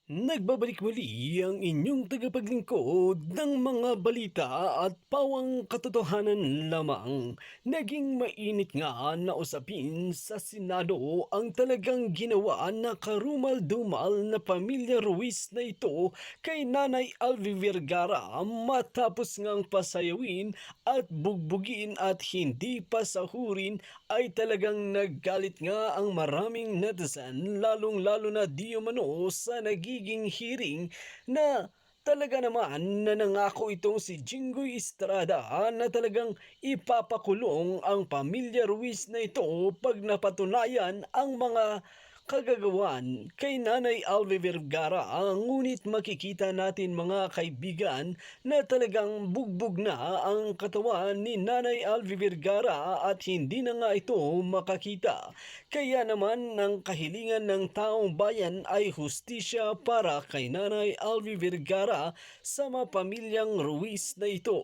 Nagbabalik muli ang inyong tagapaglingkod ng mga balita at pawang katotohanan lamang. Naging mainit nga na usapin sa Senado ang talagang ginawa na karumal-dumal na pamilya Ruiz na ito kay Nanay Alvi Vergara matapos ngang pasayawin at bugbugin at hindi pasahurin ay talagang naggalit nga ang maraming netizen lalong-lalo na di umano sa nagiging hearing na talaga naman na nangako itong si Jinggoy Estrada na talagang ipapakulong ang pamilya Ruiz na ito pag napatunayan ang mga kagagawan kay Nanay Alve Vergara. Ngunit makikita natin mga kaibigan na talagang bugbog na ang katawan ni Nanay Alvi Vergara at hindi na nga ito makakita. Kaya naman ang kahilingan ng taong bayan ay hustisya para kay Nanay Alvi Vergara sa mapamilyang Ruiz na ito.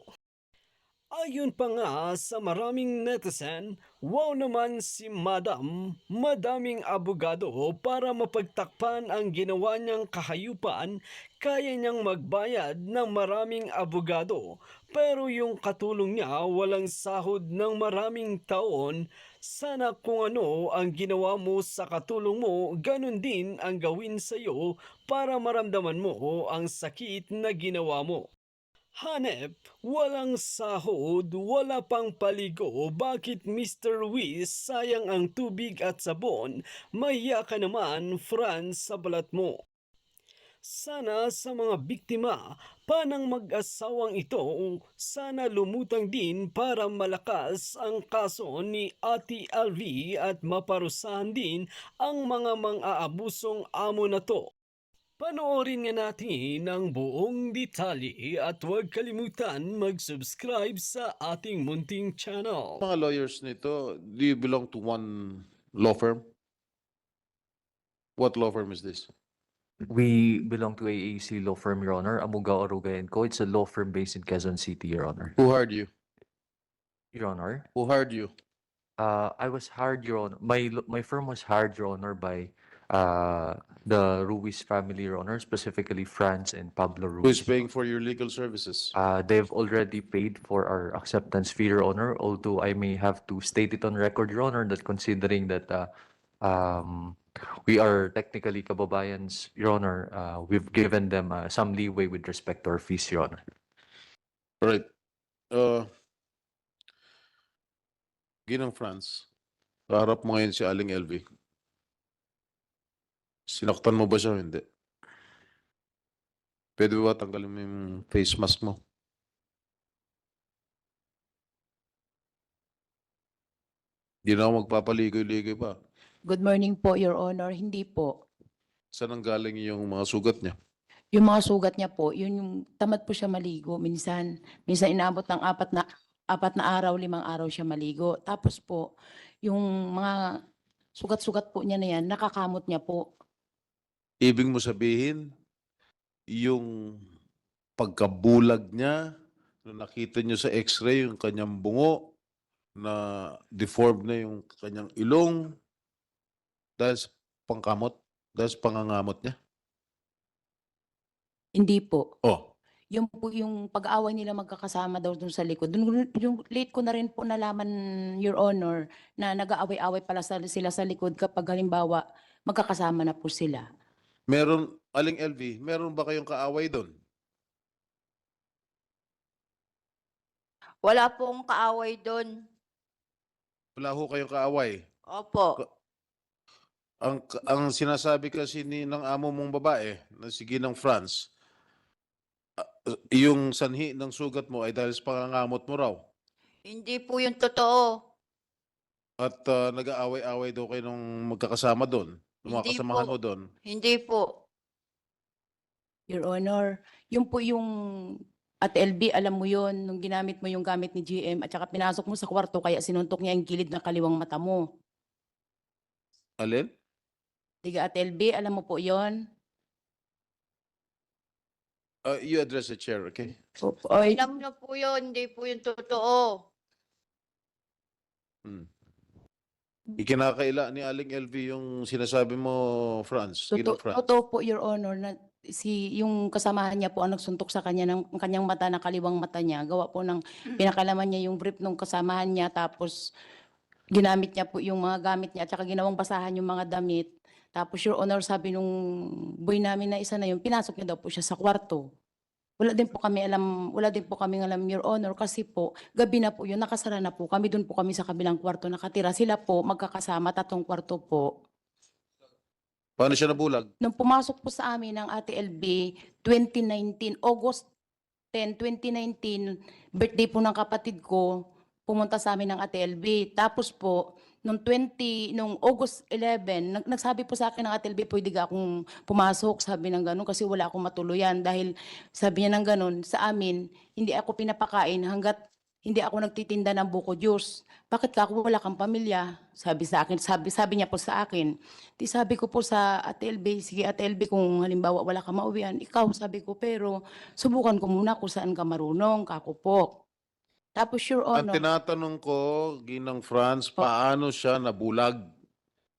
Ayon pa nga sa maraming netizen, wow naman si Madam, madaming abogado para mapagtakpan ang ginawa niyang kahayupan, kaya niyang magbayad ng maraming abogado. Pero yung katulong niya walang sahod ng maraming taon, sana kung ano ang ginawa mo sa katulong mo, ganun din ang gawin sa iyo para maramdaman mo ang sakit na ginawa mo. Hanep, walang sahod, wala pang paligo, bakit Mr. Ruiz sayang ang tubig at sabon, mahiya ka naman, Franz, sa balat mo. Sana sa mga biktima panang mag-asawang ito, sana lumutang din para malakas ang kaso ni Ate Alvi at maparusahan din ang mga mang-aabusong amo na to. Panoorin nga natin ang buong detalye at huwag kalimutan mag-subscribe sa ating munting channel. Mga lawyers nito, do you belong to one law firm? What law firm is this? We belong to AAC law firm, Your Honor. Amuga Oruga & Co. It's a law firm based in Quezon City, Your Honor. Who hired you? Your Honor, Who hired you? I was hired, Your Honor. My firm was hired, Your Honor, by the Ruiz family, Your Honor, specifically Franz and Pablo Who is Ruiz. paying for your legal services? They've already paid for our acceptance fee, Your Honor, although I may have to state it on record, Your Honor, that considering that we are technically kababayans, Your Honor, we've given them some leeway with respect to our fees, Your Honor. All right. Ginang France, kaharap mo ngayon si Aling LV. Sinaktan mo ba siya o hindi? Pwede ba tanggalin mo yung face mask mo? Di na ako magpapaligoy-ligoy pa. Good morning po, Your Honor. Hindi po. Saan ang galing yung mga sugat niya? Yung mga sugat niya po, yun yung tamad po siya maligo. Minsan inaabot ng apat na araw, 5 araw siya maligo. Tapos po, yung mga sugat-sugat po niya na yan, nakakamot niya po. Ibig mo sabihin, yung pagkabulag niya, nung nakita niyo sa x-ray yung kanyang bungo, na deformed na yung kanyang ilong, dahil sa pangkamot, dahil sa pangangamot niya. Hindi po. Oh, Yung po yung pag-aaway nila magkakasama daw dun sa likod. Yung late ko na rin po nalaman, Your Honor, na nag-aaway-aaway pala sila sa likod kapag halimbawa magkakasama na po sila. meron, Aling LV, meron ba kayong kaaway doon? Wala pong kaaway doon. Wala ho kayong kaaway. Opo. Ang sinasabi kasi ng amo mong babae, na si Ginang France, yung sanhi ng sugat mo ay dahil sa pangangamot mo raw. Hindi po yung totoo. At nag-aaway-away daw kayo nung magkakasama doon. Yung mga Hindi kasamahan po. mo doon. Hindi po. Your Honor, yung po yung at LB, alam mo yon nung ginamit mo yung gamit ni GM at saka pinasok mo sa kwarto kaya sinuntok niya yung gilid ng kaliwang mata mo. Alin? Diga at LB, alam mo po yon. You address the chair, okay? Oy, Alam na po yun. Hindi po yung totoo. Ikinakaila ni Aling LV yung sinasabi mo, Ginang France. totoo po, Your Honor, na yung kasamahan niya po ang nagsuntok sa kanya ng kanyang mata, na kaliwang mata niya. Gawa po ng pinakalaman niya yung brief ng kasamahan niya, tapos ginamit niya po yung mga gamit niya at saka ginawang basahan yung mga damit. Tapos, Your Honor, sabi nung boy namin na isa na yun, pinasok niya daw po siya sa kwarto. Wala din po kami alam, Your Honor, kasi po, gabi na po yun, nakasara na po kami, doon po kami sa kabilang kwarto nakatira. Sila po, magkakasama, 3 kwarto po. Paano siya nabulag? Nung pumasok po sa amin ng Ate LB, 2019, August 10, 2019, birthday po ng kapatid ko, pumunta sa amin ng Ate LB. Tapos po, nung August 11, nagsabi po sa akin ng Ate LB, pwede ka akong pumasok, sabi ng ganun, kasi wala akong matuluyan. Dahil sabi niya ng ganun, sa amin, hindi ako pinapakain hanggat hindi ako nagtitinda ng buko juice. Bakit ka ako, wala kang pamilya? Sabi sa akin, sabi niya po sa akin. Di sabi ko po sa Ate LB, sige Ate LB, kung halimbawa wala ka mauwian, ikaw, sabi ko, pero subukan ko muna kung saan ka marunong, kako po. Tapos, Your Ang Honor, tinatanong ko, Ginang Franz, Po. paano siya nabulag?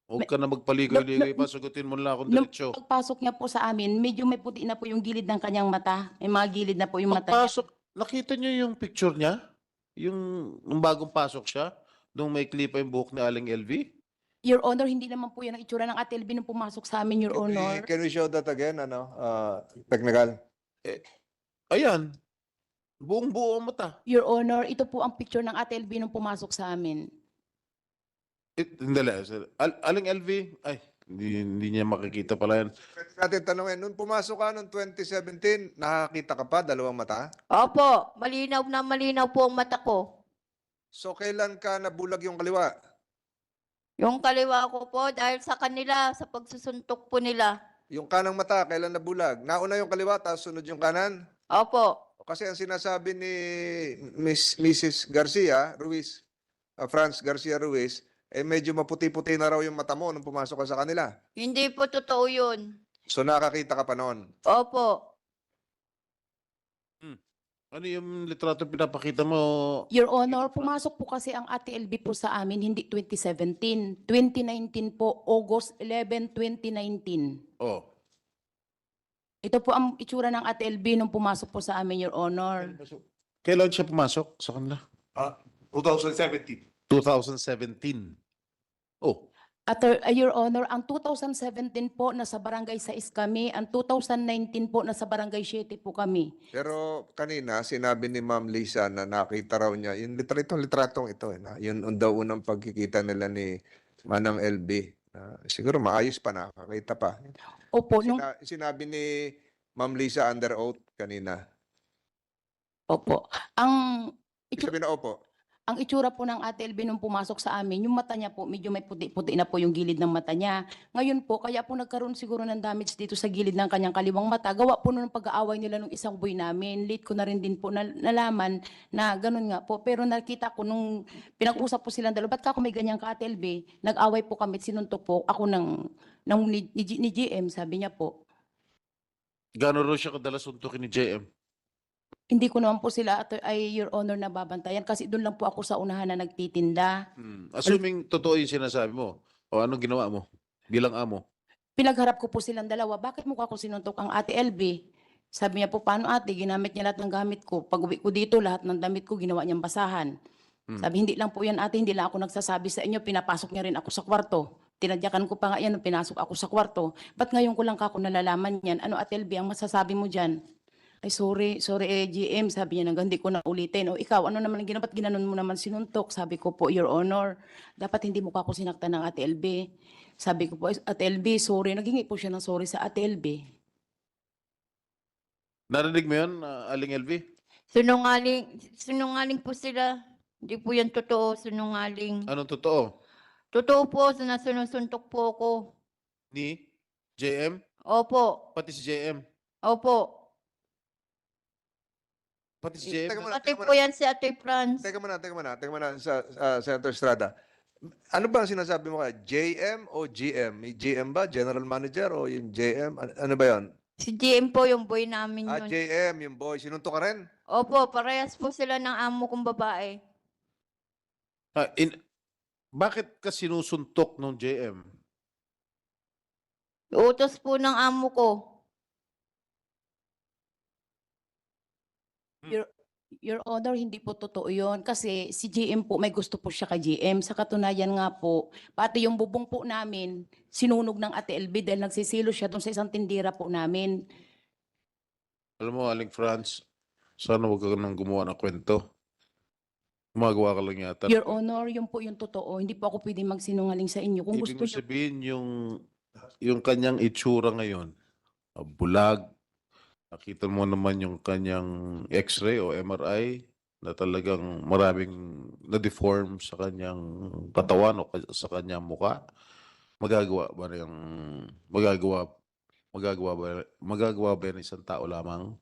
Huwag ka na magpaligoy-ligoy pa, sagutin mo lang akong nung diretsyo. pagpasok niya po sa amin, medyo may puti na po yung gilid ng kanyang mata. May mga gilid na po yung mata niya. Pagpasok, nakita niyo yung picture niya? Yung nung bagong pasok siya? Nung may clip yung buhok ni Aling LV? Your Honor, hindi naman po yan ang itsura ng Ate LB nung pumasok sa amin, Your Honor. Can we show that again, technical? Ayan. Buong-buo ang mata. Your Honor, ito po ang picture ng Ate LB nung pumasok sa amin. Hindi lang. Aling LV? Ay, hindi niya makikita pala yan. Pwede natin tanongin, nung pumasok ka noong 2017, nakakita ka pa, 2 mata? Opo, malinaw na malinaw po ang mata ko. So, kailan ka nabulag yung kaliwa? Yung kaliwa ko po, dahil sa kanila, sa pagsusuntok po nila. Yung kanang mata, kailan nabulag? Nauna yung kaliwa, tapos sunod yung kanan? Opo. Kasi ang sinasabi ni Mrs. Garcia Ruiz, Franz Garcia Ruiz, medyo maputi-puti na raw yung mata mo nung pumasok ka sa kanila. Hindi po totoo yun. So, nakakita ka pa noon. Opo. Ano yung litrato pinapakita mo? Your Honor, pumasok po kasi ang Ate LB po sa amin, hindi 2017. 2019 po, August 11, 2019. Oh. Ito po ang itsura ng Ate LB nung pumasok po sa amin, Your Honor. Kailan siya pumasok sa kanila? 2017. 2017. Oh. Your Honor, ang 2017 po nasa barangay 6 kami, ang 2019 po nasa barangay 7 po kami. Pero kanina, sinabi ni Ma'am Lisa na nakita raw niya, yung litratong ito, na yun ang daw unang pagkikita nila ni Manang LB. Siguro maayos pa, nakakita pa. Opo, Sinabi ni Ma'am Lisa under oath kanina. opo. Ibig sabihin na opo. Ang itsura po ng Ate LB nung pumasok sa amin, yung mata niya po, medyo may puti-puti na po yung gilid ng mata niya. Ngayon po, kaya po nagkaroon siguro ng damage dito sa gilid ng kanyang kaliwang mata. Gawa po nung pag-aaway nila nung isang boy namin. Late ko na rin din po nalaman na ganun nga po. Pero nakita ko nung pinag-usap po silang dalawa, ba't ka ako may ganyan ka, Ate LB? Nag-away po kami, sinuntok po ako ni GM, sabi niya po. Gano'n raw siya kadalas suntukin ni JM? Hindi ko naman po sila, Your Honor, nababantayan kasi doon lang po ako sa unahan na nagtitinda. Assuming totoo yung sinasabi mo, o anong ginawa mo bilang amo? Pinagharap ko po silang dalawa, bakit mo ako sinuntok ang Ate LB? Sabi niya po, paano ate, ginamit niya lahat ng gamit ko. Pag uwi ko dito, lahat ng damit ko, ginawa niyang basahan. Sabi, hindi lang po yan ate, hindi lang ako nagsasabi sa inyo, pinapasok niya rin ako sa kwarto. Tinadyakan ko pa nga yan, nung pinasok ako sa kwarto. Ba't ngayon ko lang ako nalalaman yan? Ano Ate LB, ang masasabi mo dyan? Ay, sorry, GM, sabi niya, hindi ko na ulitin. O ikaw, ano naman ang ginawa, ba't ginanon mo naman sinuntok? Sabi ko po, Your Honor, dapat hindi mo pa ako sinaktan ng Ate LB. Sabi ko po, Ate LB, sorry. Naghingi po siya ng sorry sa Ate LB. Narinig mo yun, Aling LV? Sinungaling po sila. Hindi po yan totoo, sinungaling. Anong totoo? Totoo po, sinusuntok po ako. Ni JM? Opo. Pati si JM? Opo. Pati si JM? Teka muna, Pati po yan si Ate Franz. Teka muna, sa Senator Estrada. Ano ba ang sinasabi mo kaya? JM o GM? May GM ba? General Manager o yung JM? Ano ba yon? Si GM po yung boy namin yun. JM, yung boy. Sinuntok ka rin? Opo, parehas po sila ng amo kong babae. Bakit ka sinusuntok ng JM? Utos po ng amo ko. Your Honor, hindi po totoo yun. Kasi si GM po, may gusto po siya kay GM. Sa katunayan nga po, pati yung bubong po namin, sinunog ng Ate LB dahil nagsisilo siya doon sa isang tindira po namin. Alam mo, Aling Franz, sana huwag ka nang gumawa ng kwento. Gumagawa ka lang yata. Your Honor, yun po yung totoo. Hindi po ako pwede magsinungaling sa inyo. Kung Ibig gusto mo niyo, sabihin yung kanyang itsura ngayon, bulag, nakita mo naman yung kanyang x-ray o MRI na talagang maraming na-deform sa kanyang katawan o sa kanyang muka. Magagawa ba yung magagawa ba ng isang tao lamang?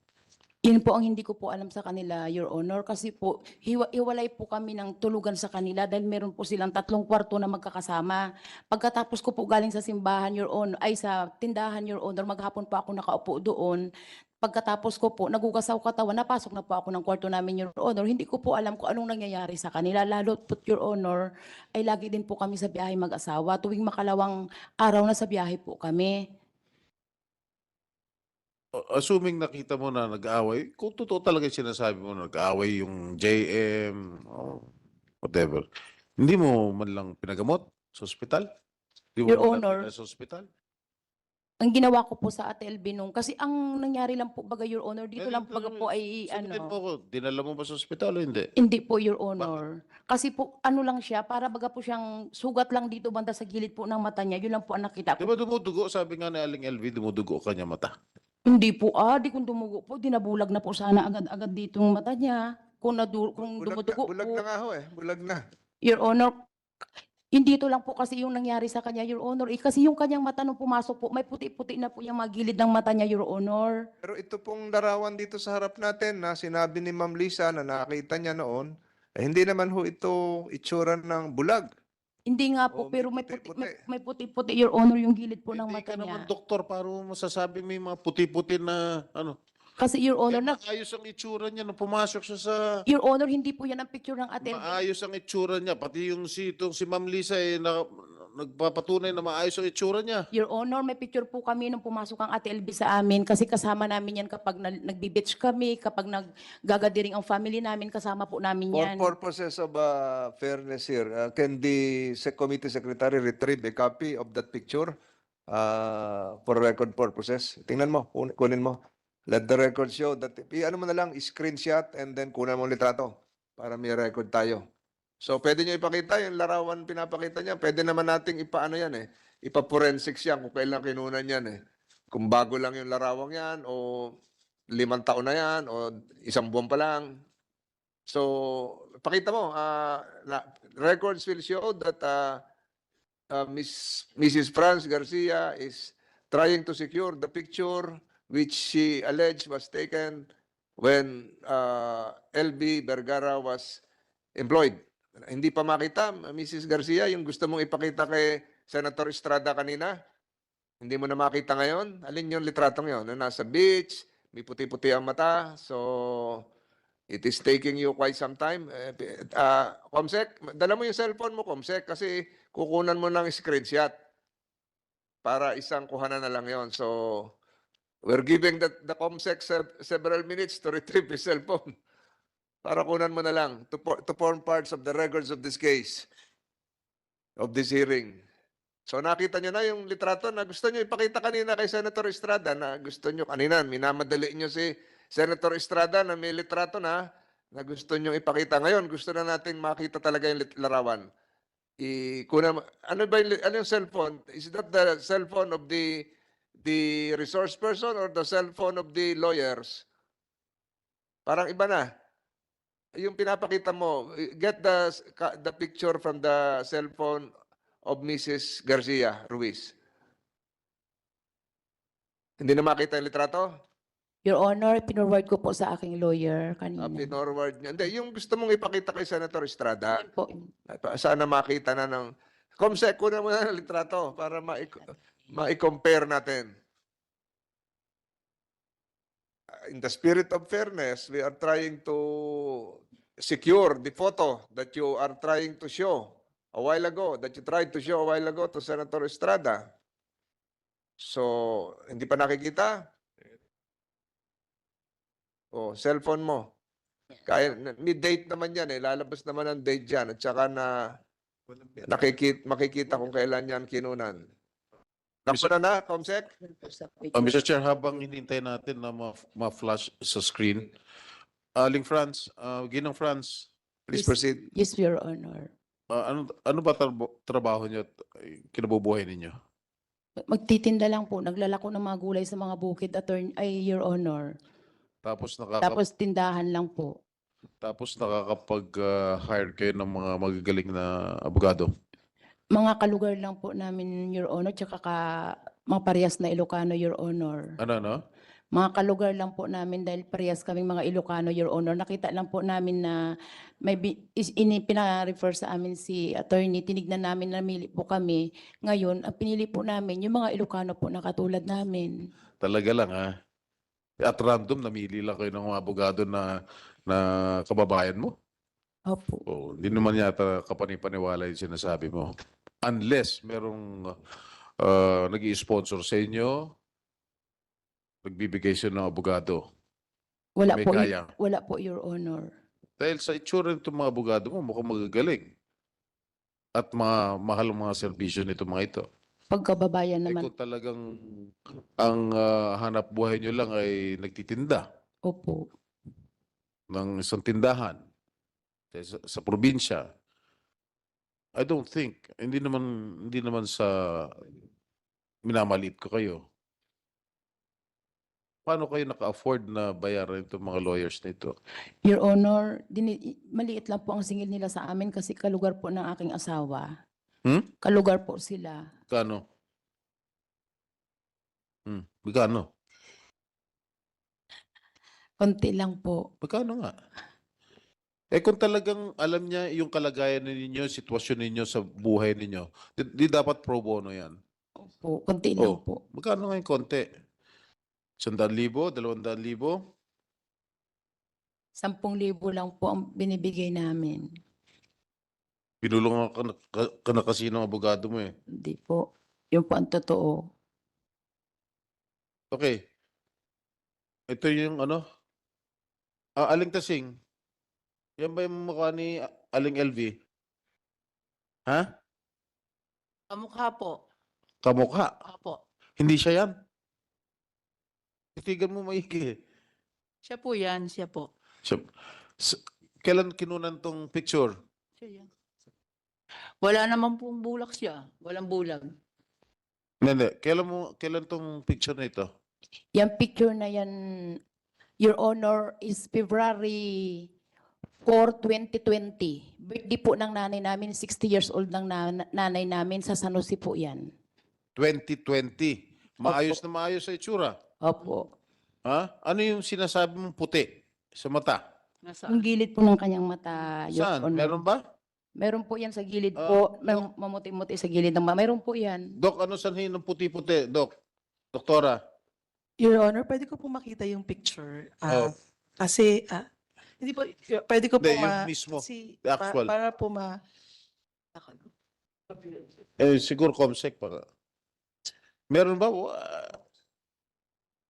yun po ang hindi ko po alam sa kanila, Your Honor. Kasi po, hiwalay po kami ng tulugan sa kanila dahil meron po silang 3 kwarto na magkakasama. Pagkatapos ko po galing sa simbahan, Your Honor, ay sa tindahan, Your Honor, maghapon po ako nakaupo doon. Pagkatapos ko po, nagugas ako katawan, napasok na po ako ng kwarto namin, Your Honor. Hindi ko po alam kung anong nangyayari sa kanila. Lalo po, Your Honor, ay lagi din po kami sa biyahe mag-asawa. Tuwing makalawang araw na sa biyahe po kami. Assuming nakita mo na nag-aaway, kung totoo talaga yung sinasabi mo na nag-aaway yung JM o whatever, hindi mo man lang pinagamot sa ospital? Hindi mo Your man lang Honor. dinala sa ospital? Ang ginawa ko po sa Ate LB nung, kasi ang nangyari lang po baga, Your Honor, dito lang baga po ay Sagutin mo ano, ko, dinala mo ba sa ospital o hindi? hindi po, Your Honor. Kasi po ano lang siya, para baga po siyang sugat lang dito banda sa gilid po ng mata niya, yun lang po ang nakita Di ko. ba dumudugo? Sabi nga ni Aling LV, dumudugo kanya mata. Hindi po, di kung dumugo po, dinabulag na po sana agad-agad dito yung mata niya. Kung dumudugo Bulag po, na nga ho eh. Bulag na. Your Honor, hindi ito lang po kasi yung nangyari sa kanya, Your Honor. Kasi yung kanyang mata nung pumasok po, may puti-puti na po yung mga gilid ng mata niya, Your Honor. Pero ito pong larawan dito sa harap natin na sinabi ni Ma'am Lisa na nakita niya noon, hindi naman ho ito itsura ng bulag. Hindi nga po, Oh, may pero puti-puti. may puti-puti, Your Honor, yung gilid po ng Hindi mata ka naman niya. doktor, para mo masasabi may mga puti-puti na ano. Kasi, Your Honor, Maayos ang itsura niya nung pumasok siya sa... Your Honor, hindi po yan ang picture ng Ate LB. Maayos ang itsura niya. Pati yung si Ma'am Lisa nagpapatunay na maayos ang itsura niya. Your Honor, may picture po kami nung pumasok ang Ate LB sa amin kasi kasama namin yan kapag nagbi-beach kami, kapag naggagadiring ang family namin, kasama po namin For yan. purposes of fairness here, can the committee secretary retrieve a copy of that picture for record purposes? Tingnan mo, kunin mo. Let the record show that, ano mo na lang, screenshot and then kunan mo ang litrato para may record tayo. So, pwede nyo ipakita yung larawan pinapakita niya. Pwede naman nating ipaano yan eh. Ipa-forensics yan kung kailan kinunan yan eh. Kung bago lang yung larawang yan o 5 taon na yan o 1 buwan pa lang. So, pakita mo, records will show that Mrs. Franz Garcia is trying to secure the picture which she alleged was taken when LB Vergara was employed. Hindi pa makita, Mrs. Garcia, yung gusto mong ipakita kay Senator Estrada kanina, hindi mo na makita ngayon. Alin yung litratong yun? Na nasa beach, may puti-puti ang mata, so it is taking you quite some time. Comsec, dala mo yung cellphone mo, Comsec, kasi kukunan mo ng screenshot para isang kuhanan na lang yon. So, we're giving the Comsec several minutes to retrieve his cellphone para kunan mo na lang to form parts of the records of this case, of this hearing. So nakita nyo na yung litrato na gusto nyo ipakita kanina kay Senator Estrada na gusto nyo kanina, minamadali nyo si Senator Estrada na may litrato na gusto nyo ipakita. Ngayon, gusto na natin makita talaga yung larawan. Ano ba ano yung cellphone? Is that the cellphone of the resource person or the cellphone of the lawyers? Parang iba na. Yung pinapakita mo, get the picture from the cellphone of Mrs. Garcia Ruiz. Hindi na makita yung litrato? Your Honor, pinorward ko po sa aking lawyer kanina. Pinorward niya. Hindi, yung gusto mong ipakita kay Senator Estrada, Yun po. sana makita na ng... Comsec, kunan mo na ng litrato para ma-compare natin. In the spirit of fairness, we are trying to secure the photo that you are trying to show a while ago, that you tried to show a while ago to Senator Estrada. So, hindi pa nakikita? Oh, cellphone mo. Kaya, may date naman yan eh. Lalabas naman ang date dyan. At saka na makikita kung kailan yan kinunan. Nakuna na, Comsec? Mr. Chair, habang hinintay natin na ma-flash sa screen, Aling Franz, Ginang Franz, Please Yes. proceed. Yes, Your Honor. ano ba trabaho niyo at kinabubuhay ninyo? Magtitinda lang po. Naglalako ng mga gulay sa mga bukid, Your Honor. Tapos Tapos tindahan lang po. nakakapag-hire kayo ng mga magagaling na abogado. Mga kalugar lang po namin, Your Honor, tsaka mga parehas na Ilocano, Your Honor. Ano? Mga kalugar lang po namin dahil parehas kaming mga Ilocano, Your Honor. Nakita lang po namin na may pina-refer sa amin si attorney. Tinignan namin, namili po kami. Ngayon, ang pinili po namin, yung mga Ilocano po na katulad namin. Talaga lang ha? At random, namili lang kayo ng mga abogado na kababayan mo? Opo. Hindi naman yata kapanipaniwala yung sinasabi mo. Unless merong nag-i-sponsor sa inyo, nagbibigay siya ng abogado. Wala May po, kaya. wala po, Your Honor. Dahil sa itsura nitong mga abogado mo, mukhang magagaling. At mahal ang mga serbisyo nito mga ito. Pagkababayan Eh naman. kung talagang ang hanap buhay nyo lang ay nagtitinda Opo. ng isang tindahan sa probinsya, I don't think, hindi naman sa minamaliit ko kayo. Paano kayo naka-afford na bayaran itong mga lawyers nito? Your Honor, maliit lang po ang singil nila sa amin kasi kalugar po ng aking asawa. Kalugar po sila. Kano? Magkano? Konti lang po. Magkano nga? Eh kung talagang alam niya yung kalagayan ninyo, sitwasyon ninyo sa buhay ninyo, di dapat pro bono yan. Opo, konti lang Oh. po. Magkano nga yung konti? 100,000, 200,000? 10,000 lang po ang binibigay namin. Pinulungan ka na kasi ng abogado mo eh. Hindi po. Yun po ang totoo. Okay. Ito yung ano? Aling Tasing. Yan ba yung mukha ni Aling LV? Ha? Kamukha po. Kamukha. Apo. Hindi siya yan. Titigan mo maigi. Siya po yan, siya po. So, kailan kinunan tong picture? Siya yan. Wala naman pong bulak siya. Walang bulag. Hindi. Kailan tong picture na ito? Yung picture na yan, Your Honor, is February 4, 2020. Birthday po ng nanay namin, 60 years old ng nanay namin, sa San Jose po yan. 2020. Maayos na maayos sa itsura. Opo. Ha? Ano yung sinasabi mong puti sa mata? Yung gilid po ng kanyang mata, Your Saan? Honor. Meron ba? Meron po yan sa gilid po. Mamuti-muti sa gilid ng meron po yan. Dok, ano sanhin ng puti-puti? Dok, doktora. Your Honor, pwede ko po makita yung picture. Oh. Kasi, hindi po, pwede ko po Hindi, yung mismo, the actual. para po ma... Siguro Comsec pa. Meron ba?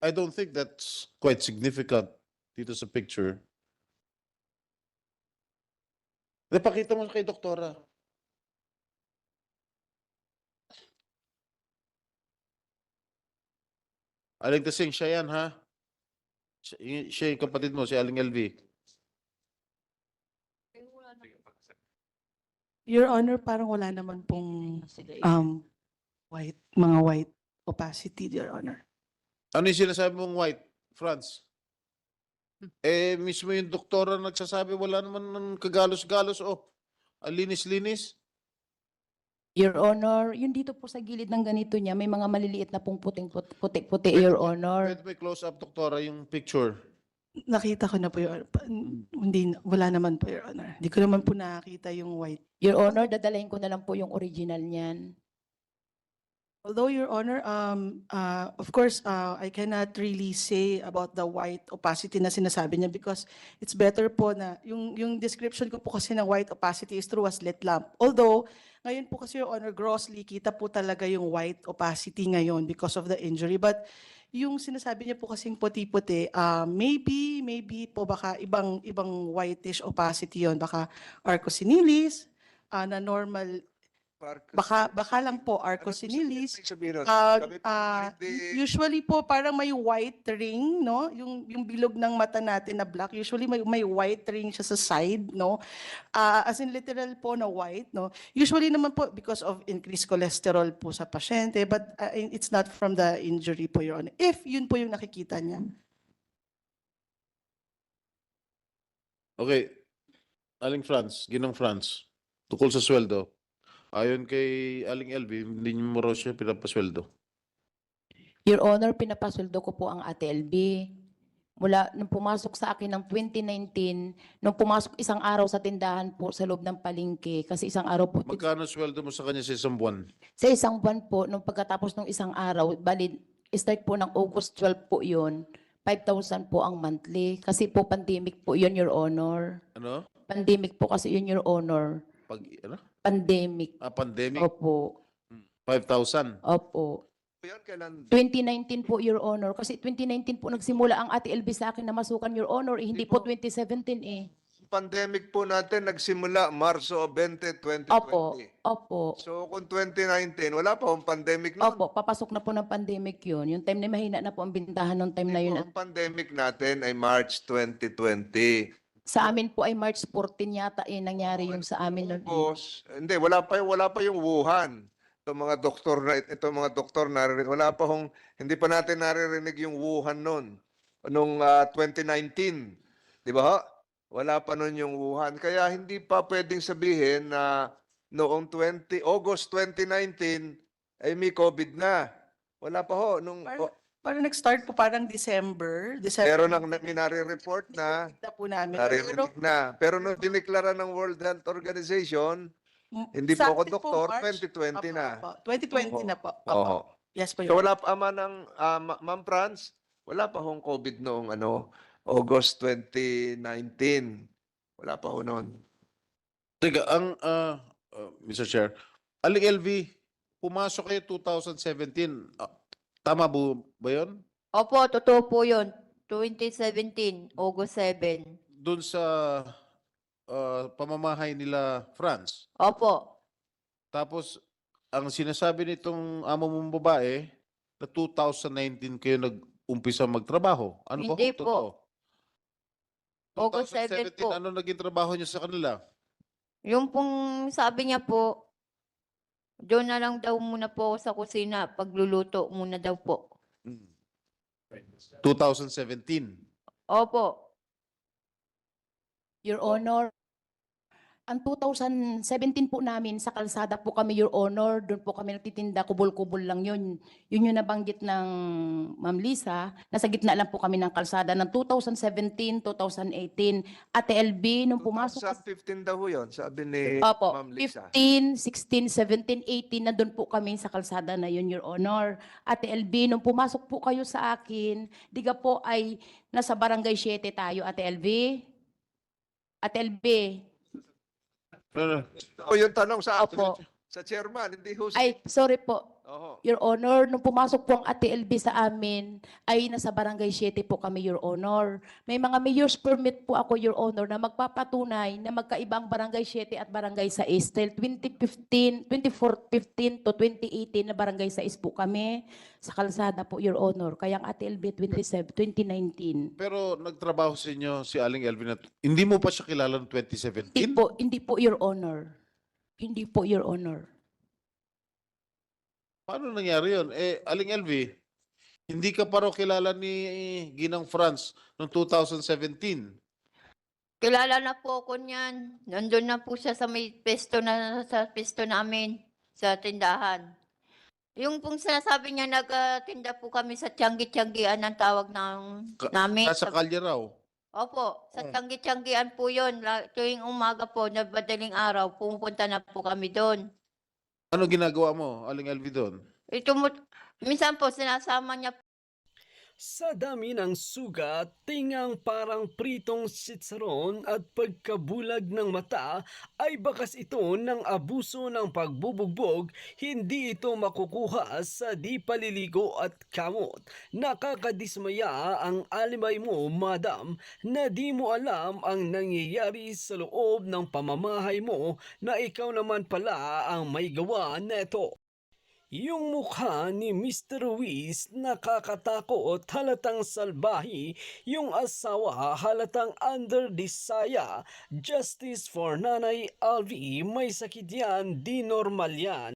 I don't think that's quite significant dito sa picture. Pakita mo kay doktora. Aling Tasing, siya yan ha? Siya yung kapatid mo, si Aling LV. Your Honor, parang wala naman pong mga white opacity, Your Honor. Ano yung sinasabi mong white, Franz? Mismo yung doktora nagsasabi, wala naman ng kagalos-galos. Ang linis-linis. Your Honor, yun dito po sa gilid ng ganito niya, may mga maliliit na pong puti-puti, Your Honor. Pwede may close up, doktora, yung picture. Nakita ko na po, Your Honor. Wala naman po, Your Honor. Hindi ko naman po nakakita yung white. Your Honor, dadalhin ko na lang po yung original niyan. Although, Your Honor, of course, I cannot really say about the white opacity na sinasabi niya because it's better po na yung description ko po kasi ng white opacity is through a slit lamp. Although, ngayon po kasi, Your Honor, grossly, kita po talaga yung white opacity ngayon because of the injury. But yung sinasabi niya po kasing puti-puti, maybe po baka ibang whitish opacity yon, baka arcosinilis, na normal, baka lang po arcosinilis. Sabihin nun? Ah, Kami po ah, hindi- usually po parang may white ring, no? Yung bilog ng mata natin na black, usually may white ring siya sa side, no? As in literal po na white, no? Usually naman po because of increased cholesterol po sa pasyente, but it's not from the injury po, Your Honor. If yun po yung nakikita niya. Okay. Aling Franz, Ginang Franz, tukol sa sweldo. Ayon kay Aling LV, hindi niyo mo raw siya pinapasweldo. Your Honor, pinapasweldo ko po ang Ate LB. Mula nung pumasok sa akin ng 2019, nung pumasok isang araw sa tindahan po sa loob ng palengke, kasi isang araw po, Magkano sweldo mo sa kanya sa isang buwan? sa isang buwan po, nung pagkatapos ng isang araw, bali, start po ng August 12 po yun, 5,000 po ang monthly. Kasi po pandemic po yun, Your Honor. Ano? Pandemic po kasi yun, Your Honor. Ano? Pandemic. Pandemic? Opo. 5,000. Opo. Yan, kailan? 2019 po, Your Honor. Kasi 2019 po nagsimula ang Ate LB sa akin na masukan, Your Honor. Hindi po 2017 eh. Pandemic po natin nagsimula Marso 20, 2020. Opo. Opo. So kung 2019, wala pa akong pandemic noon. Opo, papasok na po ng pandemic yun. Yung time na mahina na po ang bintahan ng time na yun. Ang pandemic natin ay March 2020. Sa amin po ay March 14 yata eh, nangyari yung sa amin nun. Tapos, hindi, wala pa yung Wuhan. Itong mga doktor wala pa hindi pa natin naririnig yung Wuhan noon. Nung 2019. Di ba? Wala pa noon yung Wuhan. Kaya hindi pa pwedeng sabihin na noong August 2019 ay may COVID na. Wala pa ho. Parang nag-start po parang December. Pero may nare-report na, Kita po namin. naririnig na. Pero nung diniklara ng World Health Organization, hindi po Sa ako atin doktor, March. 2020 na. Opo. 2020 na po. Opo. Oo. Yes po, So Your wala pa Ma'am Franz, wala pa hong COVID noong August 2019. Wala pa ho noon. Teka, Mr. Chair, Aling LV, pumasok kayo 2017. Tama ba yun? Opo, totoo po yun. 2017, August 7. Doon sa pamamahay nila France. Opo. Tapos, ang sinasabi nitong amo mong babae, na 2019 kayo nag-umpisa magtrabaho. Ano Hindi ba? po. Totoo? August 7 po. Ano naging trabaho niya sa kanila? Yung pong sabi niya po, doon na lang daw muna po ako sa kusina, pagluluto muna daw po. 2017. Opo. Your Honor, ang 2017 po namin, sa kalsada po kami, Your Honor, doon po kami nagtitinda, kubol-kubol lang yun. Yun yung nabanggit ng Ma'am Lisa, nasa gitna lang po kami ng kalsada ng 2017, 2018. Ate LB, nung pumasok Sa 15 daw ho yun, sabi ni Opo, Ma'am Lisa. 15, 16, 17, 18, nandun po kami sa kalsada na yun, Your Honor. Ate LB, nung pumasok po kayo sa akin, diga po ay nasa barangay 7 tayo, Ate LB. Ate LB, O yung tanong sa Opo. sa chairman, hindi ho ay, sorry po. Oho. Your Honor, nung pumasok po ang Ate LB sa amin, ay nasa barangay 7 po kami, Your Honor. May mga mayor's permit po ako, Your Honor, na magpapatunay na magkaibang barangay 7 at barangay 6. Till 2015 to 2018 na barangay 6 po kami sa kalsada po, Your Honor. Kaya ang Ate LB 2019. Pero nagtrabaho sa inyo si Aling LV na hindi mo pa siya kilala noong 2017? Hindi po, Your Honor. Hindi po, Your Honor. Paano nangyari yun? Aling LV, hindi ka pa raw kilala ni Ginang France noong 2017. Kilala na po ako niyan. Nandun na po siya sa may sa pesto namin, sa tindahan. Yung pong sinasabi niya, nagtinda po kami sa Tianggi-Tianggian ang tawag namin. Nasa kalye raw. Opo, sa Tianggi-Tianggian po yun. Tuwing umaga po, na madaling araw, pumupunta na po kami doon. Ano ginagawa mo, Aling LV doon? Minsan po, sinasama niya Sa dami ng sugat, tingang parang pritong sitsaron at pagkabulag ng mata ay bakas ito ng abuso ng pagbubugbog, hindi ito makukuha sa di paliligo at kamot. Nakakadismaya ang alibay mo, madam, na di mo alam ang nangyayari sa loob ng pamamahay mo na ikaw naman pala ang may gawa neto. Yung mukha ni Mr. Ruiz nakakatakot, halatang salbahi, yung asawa halatang under desire. Justice for Nanay Alvi, may sakit yan, di normal yan.